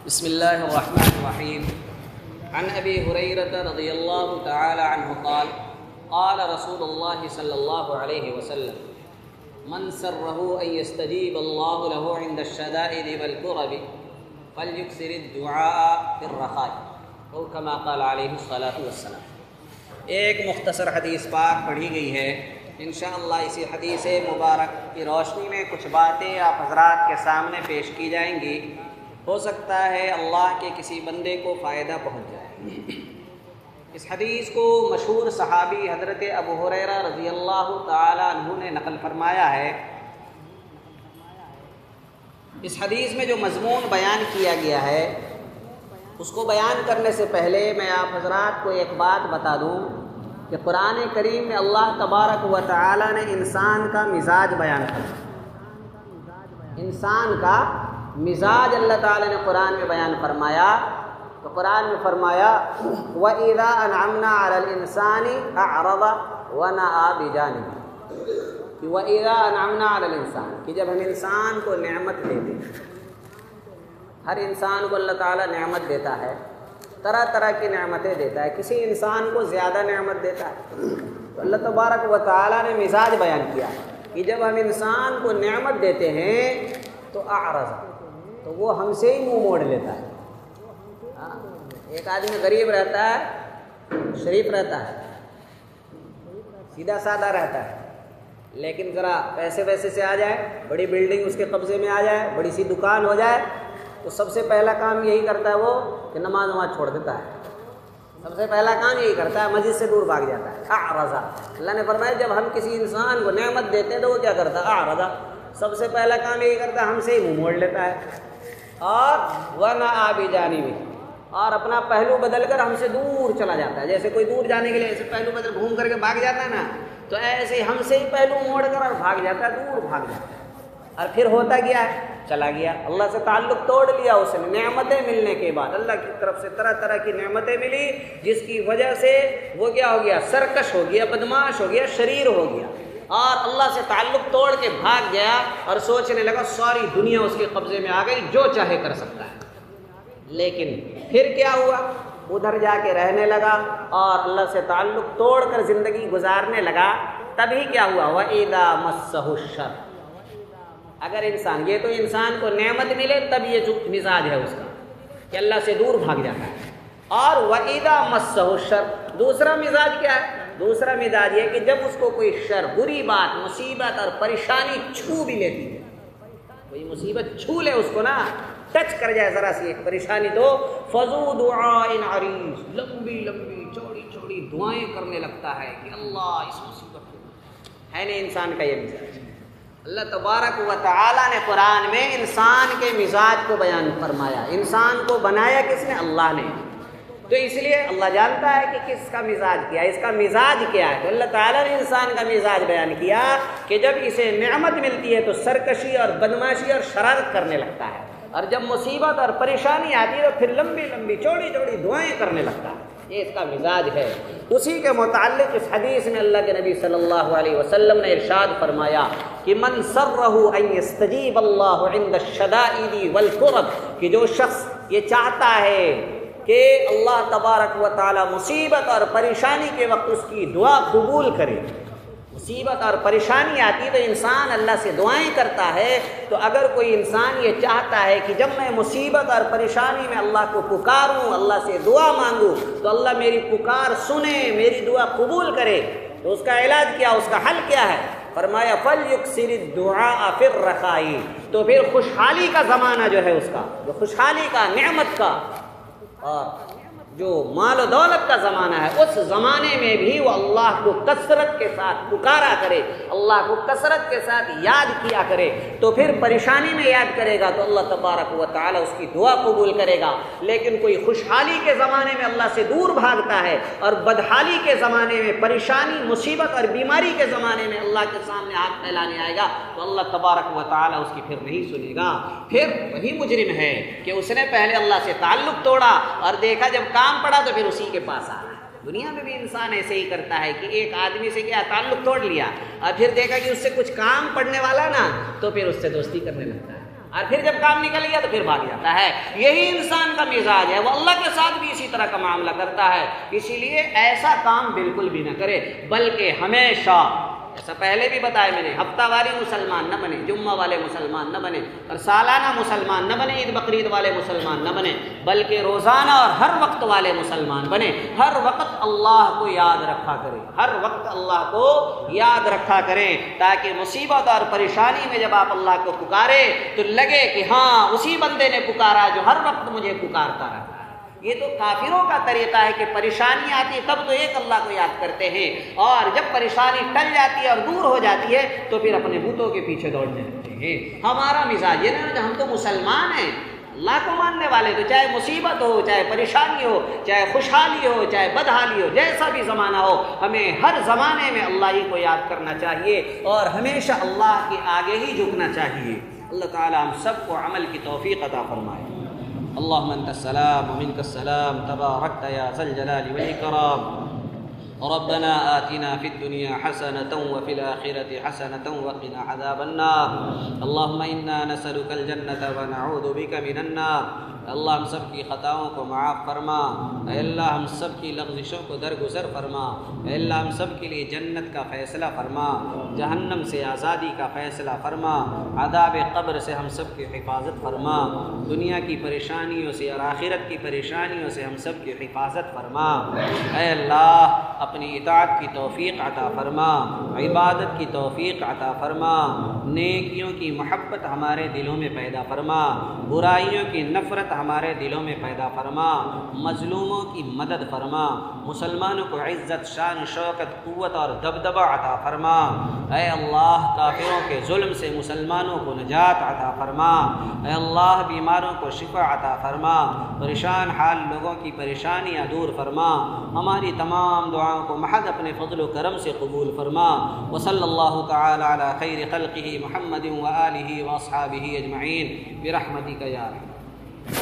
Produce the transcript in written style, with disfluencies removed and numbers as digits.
بسم الله الرحمن الرحيم. عن أبي هريرة رضي الله تعالى عنه قال قال رسول الله صلى الله عليه وسلم من سره أن يستجيب الله له عند الشدائد والكرب فليكثر الدعاء في الرخاء أو كما قال عليه الصلاة والسلام. ایک مختصر حدیث پاک پڑھی گئی ہے. انشاءاللہ اسی حدیث مبارک کی روشنی میں کچھ باتیں آپ حضرات کے سامنے پیش کی جائیں گی. ہو سکتا ہے اللہ کے کسی بندے کو فائدہ پہنچ جائے. اس حدیث کو مشہور صحابی حضرت ابو ہریرہ رضی اللہ تعالی عنہ نے نقل فرمایا ہے. اس حدیث میں جو مضمون بیان کیا گیا ہے اس کو بیان کرنے سے پہلے میں آپ حضرات کو ایک بات بتا دوں کہ قرآن کریم میں اللہ تبارک و تعالی نے انسان کا مزاج بیان کیا. انسان کا مزاج اللہ تعالی نے قرآن میں بیان فرمایا. تو قرآن میں فرمایا وَإِذَا أَنْعَمْنَا عَلَى الْإِنسَانِ أَعْرَضَ وَنَأَىٰ بِجَانِبِهِ. وَإِذَا أَنْعَمْنَا عَلَى الْإِنسَانِ کہ جب ہم انسان کو نعمت دیتے ہیں. ہر انسان کو اللہ تعالیٰ نعمت دیتا ہے, طرح طرح کی نعمتیں دیتا ہے. کسی انسان کو زیادہ نعمت دیتا ہے. تو اللہ تبارک و تعالیٰ نے مزاج بیان کیا کہ جب ہم انسان کو نعمت دیتے ہیں تو اعرض, تو وہ ہم سے ہی منہ موڑ لیتا ہے. ایک آدمی غریب رہتا ہے, شریف رہتا ہے, سیدھا سادہ رہتا ہے, لیکن ذرا پیسے ویسے سے آ جائے, بڑی بلڈنگ اس کے قبضے میں آ جائے, بڑی سی دکان ہو جائے, تو سب سے پہلا کام یہی کرتا ہے وہ کہ نماز چھوڑ دیتا ہے. سب سے پہلا کام یہی کرتا ہے, مسجد سے دور بھاگ جاتا ہے. اعرضا, اللہ نے فرمایا جب ہم کسی انسان کو نعمت دیتے ہیں تو وہ کیا کرتا ہے, اعرضا, سب سے پہلا کام یہی کرتا ہے ہم سے ہی منہ موڑ لیتا ہے. اور وَنَأَىٰ بِجَانِبِهِ, اور اپنا پہلو بدل کر ہم سے دور چلا جاتا ہے. جیسے کوئی دور جانے کے لیے ایسے پہلو بدل گھوم کر کے بھاگ جاتا ہے نا, تو ایسے ہم سے ہی پہلو موڑ کر اور بھاگ جاتا ہے, دور بھاگ جاتا ہے. اور پھر ہوتا کیا ہے, چلا گیا, اللہ سے تعلق توڑ لیا اس نے. نعمتیں ملنے کے بعد اللہ کی طرف سے طرح طرح کی نعمتیں ملی, جس کی وجہ سے وہ کیا ہو گیا, سرکش ہو گیا, بدماش ہو گیا, شریر ہو گیا, اور اللہ سے تعلق توڑ کے بھاگ گیا اور سوچنے لگا ساری دنیا اس کے قبضے میں آ گئی, جو چاہے کر سکتا ہے. لیکن پھر کیا ہوا, ادھر جا کے رہنے لگا اور اللہ سے تعلق توڑ کر زندگی گزارنے لگا. تبھی کیا ہوا, وَإِذَا مَسَّهُ الشَّرُّ, اگر انسان, یہ تو انسان کو نعمت ملے تب یہ جو مزاج ہے اس کا کہ اللہ سے دور بھاگ جاتا ہے. اور وَإِذَا مَسَّهُ الشَّرُّ, دوسرا مزاج کیا ہے, دوسرا مزاج یہ کہ جب اس کو کوئی شر, بری بات, مصیبت اور پریشانی چھو بھی لیتی ہے, کوئی مصیبت چھو لے اس کو نا, ٹچ کر جائے ذرا سی ایک پریشانی, تو فَذُو دُعَاءٍ عَرِيضٍ, لمبی لمبی چوڑی چوڑی دعائیں کرنے لگتا ہے کہ اللہ اس مصیبت کو. ہے نہیں انسان کا یہ مزاج. اللہ تبارک و تعالی نے قرآن میں انسان کے مزاج کو بیان فرمایا. انسان کو بنایا کس نے, اللہ نے. تو اس لیے اللہ جانتا ہے کہ کس کا مزاج کیا ہے, اس کا مزاج کیا ہے. تو اللہ تعالیٰ نے انسان کا مزاج بیان کیا کہ جب اسے نعمت ملتی ہے تو سرکشی اور بدماشی اور شرارت کرنے لگتا ہے, اور جب مصیبت اور پریشانی آتی ہے تو پھر لمبی لمبی چوڑی چوڑی دعائیں کرنے لگتا ہے. یہ اس کا مزاج ہے. اسی کے متعلق اس حدیث میں اللہ کے نبی صلی اللہ علیہ وسلم نے ارشاد فرمایا کہ من سرہ ان یستجیب اللہ عند الشدائد والکرب, کہ جو شخص یہ چاہتا ہے کہ اللہ تبارک و تعالی مصیبت اور پریشانی کے وقت اس کی دعا قبول کرے. مصیبت اور پریشانی آتی ہے تو انسان اللہ سے دعائیں کرتا ہے. تو اگر کوئی انسان یہ چاہتا ہے کہ جب میں مصیبت اور پریشانی میں اللہ کو پکاروں, اللہ سے دعا مانگوں, تو اللہ میری پکار سنے, میری دعا قبول کرے, تو اس کا علاج کیا, اس کا حل کیا ہے؟ فرمایا فَلْيُكْثِرِ الدُّعَاءَ فِي الرَّخَاءِ, تو پھر خوشحالی کا زمانہ جو ہے اس کا, جو خوشحالی کا, نعمت کا اور جو مال و دولت کا زمانہ ہے, اس زمانے میں بھی وہ اللہ کو کثرت کے ساتھ پکارا کرے, اللہ کو کثرت کے ساتھ یاد کیا کرے. تو پھر پریشانی میں یاد کرے گا تو اللہ تبارک و تعالی اس کی دعا قبول کرے گا. لیکن کوئی خوشحالی کے زمانے میں اللہ سے دور بھاگتا ہے اور بدحالی کے زمانے میں, پریشانی, مصیبت اور بیماری کے زمانے میں اللہ کے سامنے ہاتھ پھیلانے آئے گا, تو اللہ تبارک و تعالی اس کی پھر نہیں سنے گا. پھر وہی مجرم ہے کہ اس نے پہلے اللہ سے تعلق توڑا اور دیکھا جب کام پڑا تو پھر اسی کے پاس آ رہا ہے. دنیا میں بھی انسان ایسے ہی کرتا ہے کہ ایک آدمی سے کیا تعلق توڑ لیا اور پھر دیکھا کہ اس سے کچھ کام پڑنے والا نا, تو پھر اس سے دوستی کرنے لگتا ہے. اور پھر جب کام نکل گیا تو پھر بھاگ جاتا ہے۔ یہی انسان کا مزاج ہے، وہ اللہ کے ساتھ بھی اسی طرح کا معاملہ کرتا ہے۔ اسی لیے ایسا کام بالکل بھی نہ کرے، بلکہ ہمیشہ، ایسا پہلے بھی بتایا میں نے، ہفتہ واری مسلمان نہ بنے، جمعہ والے مسلمان نہ بنے، اور سالانہ مسلمان نہ بنے، عید بقرعید والے مسلمان نہ بنے، بلکہ روزانہ اور ہر وقت والے مسلمان بنے۔ ہر وقت اللہ کو یاد رکھا کرے، ہر وقت اللہ کو یاد رکھا کرے، تاکہ مصیبت اور پریشانی میں جب آپ اللہ کو پکارے تو لگے کہ ہاں اسی بندے نے پکارا جو ہر وقت مجھے پکارتا رہتا ہے۔ یہ تو کافروں کا طریقہ ہے کہ پریشانی آتی ہے تب تو ایک اللہ کو یاد کرتے ہیں، اور جب پریشانی ٹل جاتی ہے اور دور ہو جاتی ہے تو پھر اپنے بتوں کے پیچھے دوڑنے لگتے ہیں۔ ہمارا مزاج یہ نہیں، ہم تو مسلمان ہیں، اللہ کو ماننے والے، تو چاہے مصیبت ہو، چاہے پریشانی ہو، چاہے خوشحالی ہو، چاہے بدحالی ہو، جیسا بھی زمانہ ہو، ہمیں ہر زمانے میں اللہ ہی کو یاد کرنا چاہیے اور ہمیشہ اللہ کے آگے ہی جھکنا چاہیے۔ اللہ تعالی ہم سب کو عمل کی توفیق عطا فرمائے۔ اللهم انت السلام ومنك السلام، تباركت يا ذا الجلال والاكرام۔ ربنا آتنا في الدنيا حسنة وفي الآخرة حسنة وقنا عذاب النار۔ اللهم إنا نسألك الجنة ونعوذ بك من النار۔ اللہ ہم سب کی خطاؤں کو معاف فرما، اے اللہ ہم سب کی لغزشوں کو درگزر فرما، اے اللہ ہم سب کے لیے جنت کا فیصلہ فرما، جہنم سے آزادی کا فیصلہ فرما، عذاب قبر سے ہم سب کی حفاظت فرما، دنیا کی پریشانیوں سے اور آخرت کی پریشانیوں سے ہم سب کی حفاظت فرما۔ اے اللہ اپنی اطاعت کی توفیق عطا فرما، عبادت کی توفیق عطا فرما، نیکیوں کی محبت ہمارے دلوں میں پیدا فرما، برائیوں کی نفرت ہمارے دلوں میں پیدا فرما، مظلوموں کی مدد فرما، مسلمانوں کو عزت، شان، شوکت، قوت اور دبدبہ عطا فرما۔ اے اللہ کافروں کے ظلم سے مسلمانوں کو نجات عطا فرما، اے اللہ بیماروں کو شفا عطا فرما، پریشان حال لوگوں کی پریشانیاں دور فرما، ہماری تمام دعاؤں کو محض اپنے فضل و کرم سے قبول فرما۔ وصلی اللہ تعالی علی خیر خلقہ محمد وآلہ واصحابہ اجمعین برحمتک یا رحمن۔